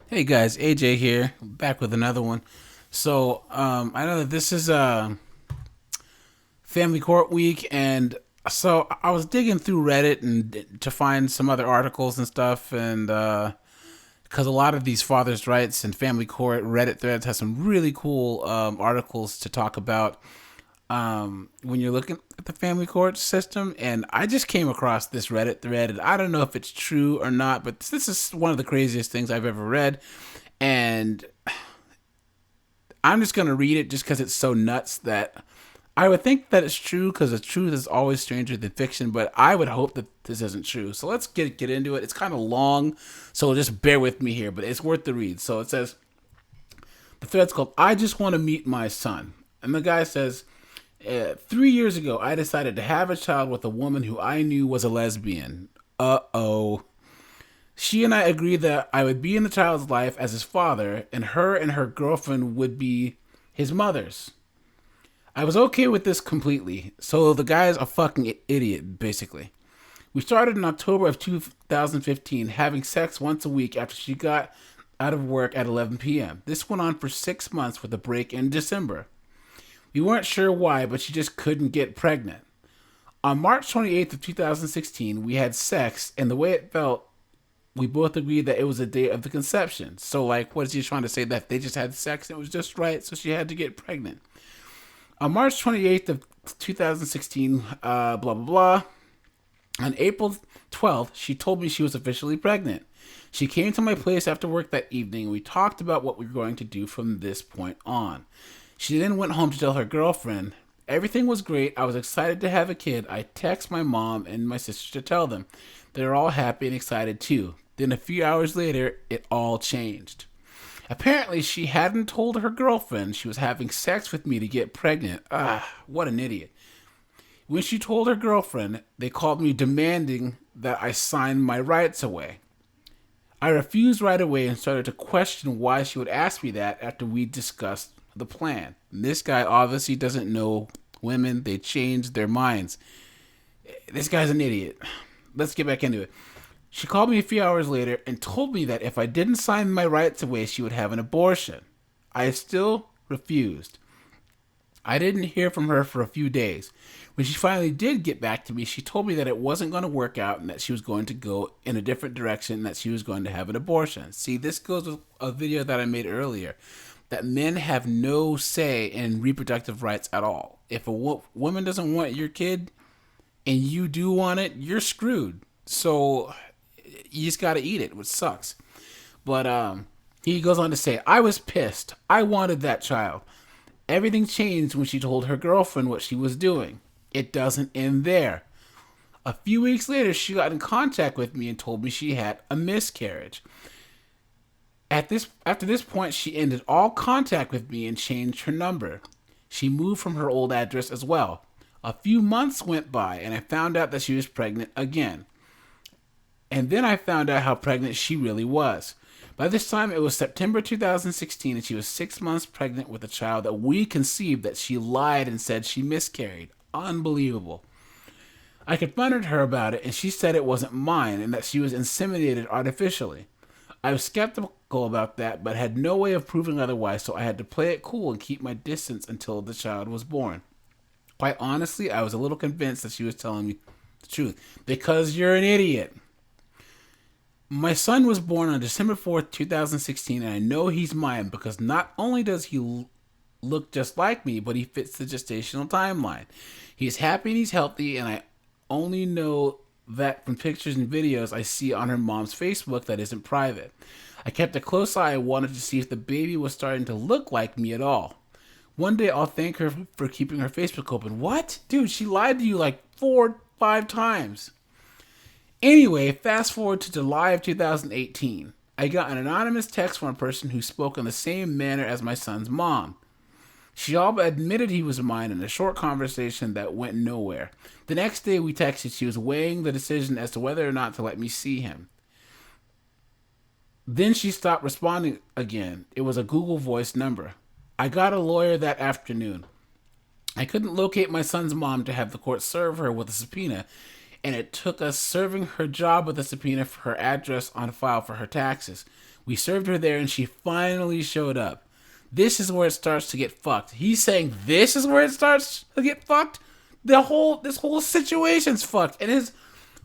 Hey guys, AJ here, back with another one. I know that this is family court week, and so I was digging through Reddit and to find some other articles and stuff, and because a lot of these fathers' rights and family court Reddit threads have some really cool articles to talk about when you're looking at the family court system. And I just came across this Reddit thread, and I don't know if it's true or not, but this is one of the craziest things I've ever read. And I'm just gonna read it just because it's so nuts that I would think that it's true because the truth is always stranger than fiction. But I would hope that this isn't true. So let's get into it. It's kind of long, so just bear with me here, but it's worth the read. So it says the thread's called "I Just Want to Meet My Son," and the guy says, 3 years ago, I decided to have a child with a woman who I knew was a lesbian. Uh oh. She and I agreed that I would be in the child's life as his father, and her girlfriend would be his mother's. I was okay with this completely. So the guy's a fucking idiot, basically. We started in October of 2015, having sex once a week after she got out of work at 11 p.m. This went on for 6 months with a break in December. We weren't sure why, but she just couldn't get pregnant. On March 28th of 2016, we had sex, and the way it felt, we both agreed that it was the day of the conception. So, like, what is he trying to say? That they just had sex and it was just right, so she had to get pregnant. On March 28th of 2016, blah, blah, blah. On April 12th, she told me she was officially pregnant. She came to my place after work that evening, and we talked about what we were going to do from this point on. She then went home to tell her girlfriend. Everything was great. I was excited to have a kid. I text my mom and my sister to tell them. They're all happy and excited too. Then a few hours later, it all changed. Apparently, she hadn't told her girlfriend she was having sex with me to get pregnant. What an idiot. When she told her girlfriend, they called me demanding that I sign my rights away. I refused right away and started to question why she would ask me that after we discussed the plan. And this guy obviously doesn't know women. They change their minds. This guy's an idiot. Let's get back into it. She called me a few hours later and told me that if I didn't sign my rights away, she would have an abortion. I still refused. I didn't hear from her for a few days. When she finally did get back to me, she told me that it wasn't going to work out and that she was going to go in a different direction and that she was going to have an abortion. See, this goes with a video that I made earlier, that men have no say in reproductive rights at all. If a woman doesn't want your kid and you do want it, you're screwed. So you just got to eat it, which sucks. But he goes on to say, I was pissed. I wanted that child. Everything changed when she told her girlfriend what she was doing. It doesn't end there. A few weeks later, she got in contact with me and told me she had a miscarriage. After this point, she ended all contact with me and changed her number. She moved from her old address as well. A few months went by, and I found out that she was pregnant again. And then I found out how pregnant she really was. By this time, it was September 2016, and she was 6 months pregnant with a child that we conceived that she lied and said she miscarried. Unbelievable. I confronted her about it, and she said it wasn't mine and that she was inseminated artificially. I was skeptical about that, but had no way of proving otherwise, so I had to play it cool and keep my distance until the child was born. Quite honestly, I was a little convinced that she was telling me the truth. Because you're an idiot. My son was born on December 4th, 2016, and I know he's mine because not only does he look just like me, but he fits the gestational timeline. He's happy and he's healthy, and I only know that from pictures and videos I see on her mom's Facebook that isn't private. I kept a close eye and wanted to see if the baby was starting to look like me at all. One day I'll thank her for keeping her Facebook open. What? Dude, she lied to you like 4 or 5 times. Anyway, fast forward to July of 2018. I got an anonymous text from a person who spoke in the same manner as my son's mom. She all but admitted he was mine in a short conversation that went nowhere. The next day we texted, she was weighing the decision as to whether or not to let me see him. Then she stopped responding again. It was a Google Voice number. I got a lawyer that afternoon. I couldn't locate my son's mom to have the court serve her with a subpoena, and it took us serving her job with a subpoena for her address on file for her taxes. We served her there and she finally showed up. This is where it starts to get fucked. He's saying this is where it starts to get fucked? This whole situation's fucked. And his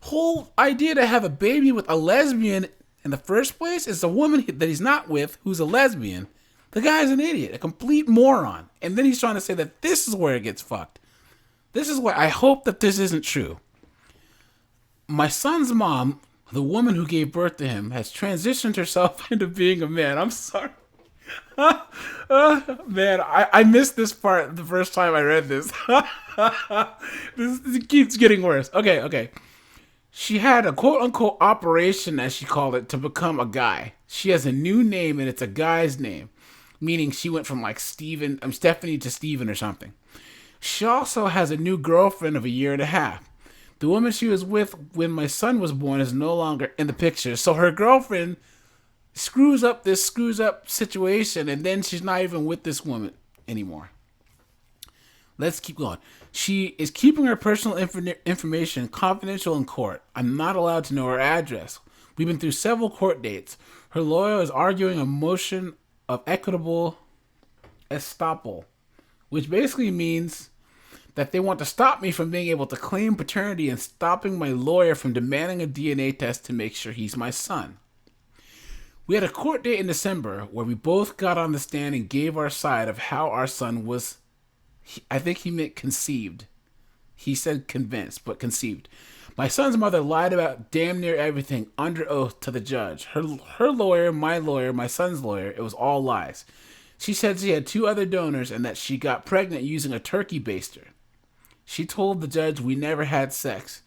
whole idea to have a baby with a lesbian in the first place is a woman that he's not with who's a lesbian. The guy's an idiot, a complete moron. And then he's trying to say that this is where it gets fucked. This is why I hope that this isn't true. My son's mom, the woman who gave birth to him, has transitioned herself into being a man. I'm sorry. Man, I missed this part the first time I read this. This keeps getting worse. Okay. She had a quote-unquote operation, as she called it, to become a guy. She has a new name, and it's a guy's name. Meaning she went from like Stephanie to Steven or something. She also has a new girlfriend of a year and a half. The woman she was with when my son was born is no longer in the picture. So her girlfriend screws up situation, and then she's not even with this woman anymore. Let's keep going. She is keeping her personal information confidential in court. I'm not allowed to know her address. We've been through several court dates. Her lawyer is arguing a motion of equitable estoppel, which basically means that they want to stop me from being able to claim paternity and stopping my lawyer from demanding a DNA test to make sure he's my son. We had a court date in December where we both got on the stand and gave our side of how our son was, I think he meant conceived. He said convinced, but conceived. My son's mother lied about damn near everything under oath to the judge. Her lawyer, my son's lawyer, it was all lies. She said she had 2 other donors and that she got pregnant using a turkey baster. She told the judge we never had sex.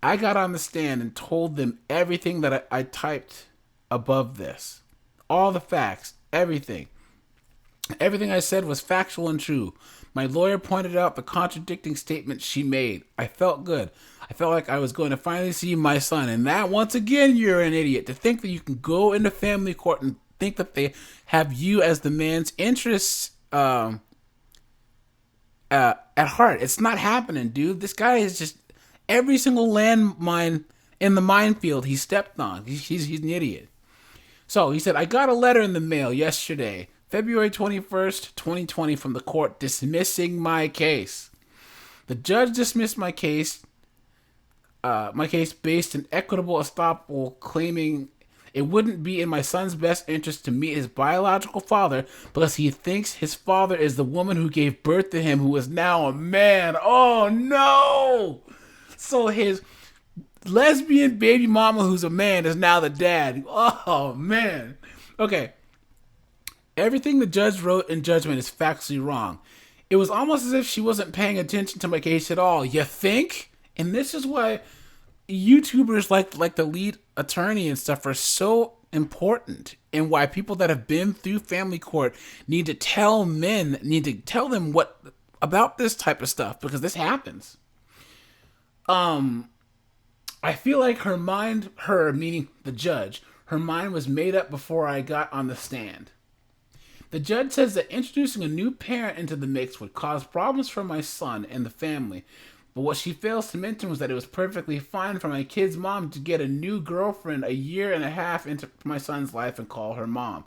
I got on the stand and told them everything that I typed above this. All the facts, everything. Everything I said was factual and true. My lawyer pointed out the contradicting statements she made. I felt good. I felt like I was going to finally see my son. And that, once again, you're an idiot. To think that you can go into family court and think that they have you as the man's interests at heart. It's not happening, dude. This guy is just every single landmine in the minefield he stepped on. He's an idiot. So he said, I got a letter in the mail yesterday, February 21st, 2020, from the court dismissing my case. The judge dismissed my case based in equitable estoppel, claiming it wouldn't be in my son's best interest to meet his biological father because he thinks his father is the woman who gave birth to him, who is now a man. Oh, no! So his lesbian baby mama who's a man is now the dad. Oh, man. Okay. Everything the judge wrote in judgment is factually wrong. It was almost as if she wasn't paying attention to my case at all. You think? And this is why YouTubers like the lead attorney and stuff are so important, and why people that have been through family court need to tell them what about this type of stuff, because this happens. I feel like her meaning the judge, her mind was made up before I got on the stand. The judge says that introducing a new parent into the mix would cause problems for my son and the family. But what she fails to mention was that it was perfectly fine for my kid's mom to get a new girlfriend a year and a half into my son's life and call her mom.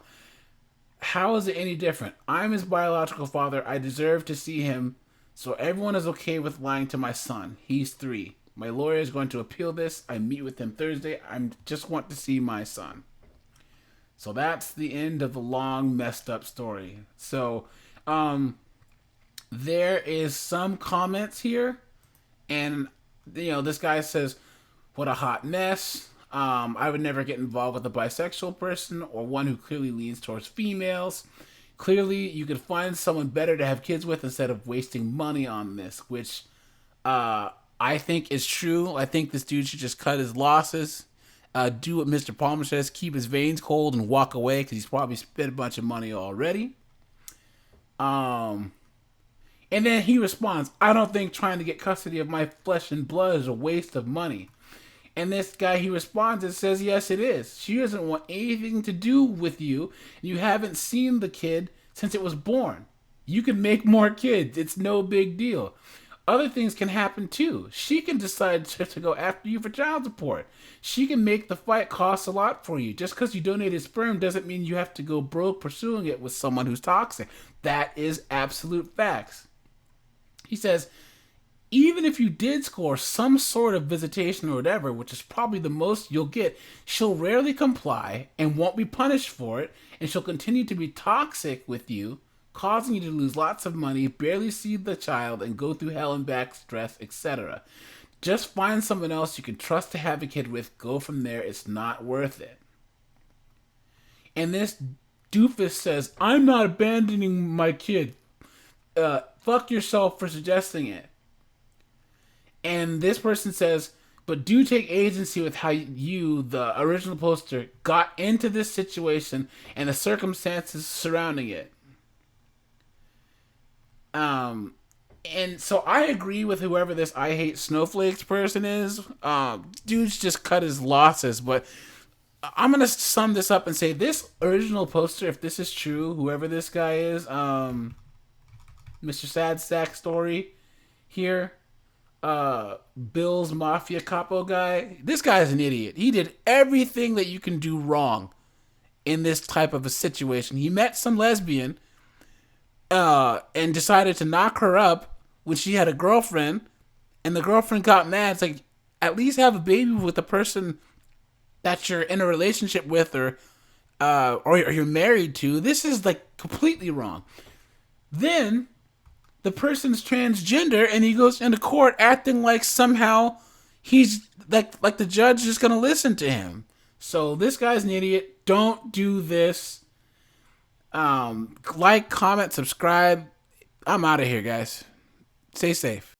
How is it any different? I'm his biological father. I deserve to see him. So everyone is okay with lying to my son. He's 3. My lawyer is going to appeal this. I meet with him Thursday. I just want to see my son. So that's the end of the long, messed up story. So, there is some comments here. And, this guy says, what a hot mess. I would never get involved with a bisexual person or one who clearly leans towards females. Clearly, you could find someone better to have kids with instead of wasting money on this, which I think is true. I think this dude should just cut his losses, do what Mr. Palmer says, keep his veins cold and walk away because he's probably spent a bunch of money already. And then he responds, I don't think trying to get custody of my flesh and blood is a waste of money. And this guy, he responds and says, yes, it is. She doesn't want anything to do with you. You haven't seen the kid since it was born. You can make more kids. It's no big deal. other things can happen too. She can decide to go after you for child support. She can make the fight cost a lot for you. Just because you donated sperm doesn't mean you have to go broke pursuing it with someone who's toxic. That is absolute facts. He says, even if you did score some sort of visitation or whatever, which is probably the most you'll get, she'll rarely comply and won't be punished for it, and she'll continue to be toxic with you, causing you to lose lots of money, barely see the child, and go through hell and back, stress, etc. Just find someone else you can trust to have a kid with, go from there, it's not worth it. And this doofus says, I'm not abandoning my kid. Fuck yourself for suggesting it. And this person says, but do take agency with how you, the original poster, got into this situation and the circumstances surrounding it. And so I agree with whoever this I hate snowflakes person is. Dude's just cut his losses, but I'm gonna sum this up and say this original poster, if this is true, whoever this guy is, Mr. Sad Sack Story here, Bill's Mafia Capo guy, this guy is an idiot. He did everything that you can do wrong in this type of a situation. He met some lesbian and decided to knock her up when she had a girlfriend, and the girlfriend got mad. It's like, at least have a baby with the person that you're in a relationship with, or you're married to. This is like completely wrong. Then the person's transgender, and he goes into court acting like somehow he's like the judge is gonna listen to him. So this guy's an idiot. Don't do this. Like, comment, subscribe. I'm out of here, guys. Stay safe.